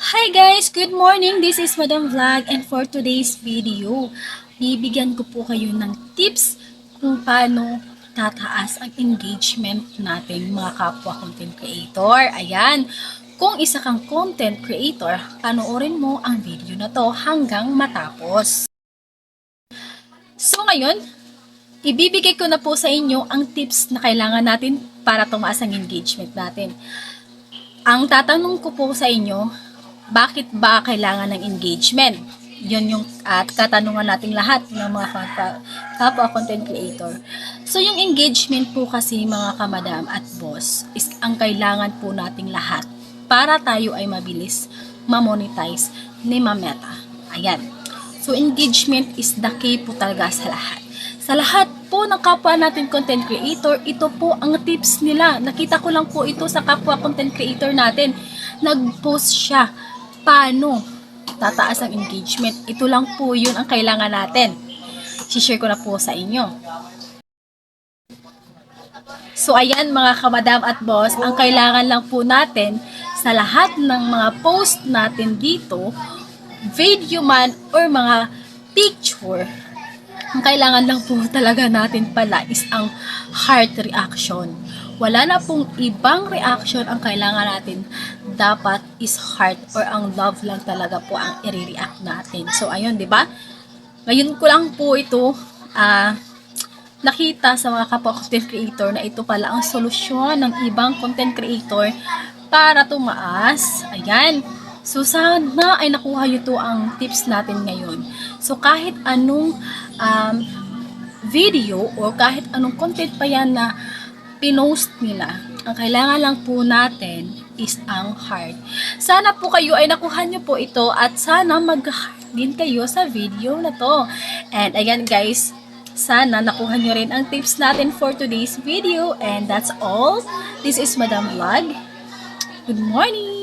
Hi guys! Good morning! This is Madam Vlog and for today's video, bibigyan ko po kayo ng tips kung paano tataas ang engagement natin mga kapwa content creator. Ayan! Kung isa kang content creator, panoorin mo ang video na to hanggang matapos. So ngayon, ibibigay ko na po sa inyo ang tips na kailangan natin para tumaas ang engagement natin. Ang tatanong ko po sa inyo, bakit ba kailangan ng engagement? Yun yung katanungan nating lahat ng mga kapwa content creator. So yung engagement po kasi mga kamadam at boss is ang kailangan po nating lahat para tayo ay mabilis ma-monetize ni Mameta. Ayan. So engagement is the key po talaga sa lahat. Sa lahat po ng kapwa natin content creator, ito po ang tips nila. Nakita ko lang po ito sa kapwa content creator natin. Nag-post siya. Paano tataas ang engagement? Ito lang po yun ang kailangan natin. I-share ko na po sa inyo. So ayan mga kamadam at boss, ang kailangan lang po natin sa lahat ng mga post natin dito, video man or mga picture, ang kailangan lang po talaga natin pala is ang heart reaction. Wala na pong ibang reaction ang kailangan natin. Dapat is heart or ang love lang talaga po ang i-react natin. So, ayun, di ba? Ngayon ko lang po ito nakita sa mga kapwa content creator na ito pala ang solusyon ng ibang content creator para tumaas. Ayan. So, sana ay nakuha nyo to ang tips natin ngayon. So, kahit anong video o kahit anong content pa yan na pinost nila, ang kailangan lang po natin is ang heart. Sana po kayo ay nakuha nyo po ito at sana mag-heart din kayo sa video na to. And ayan guys, sana nakuha nyo rin ang tips natin for today's video. And that's all. This is Madam Vlog. Good morning!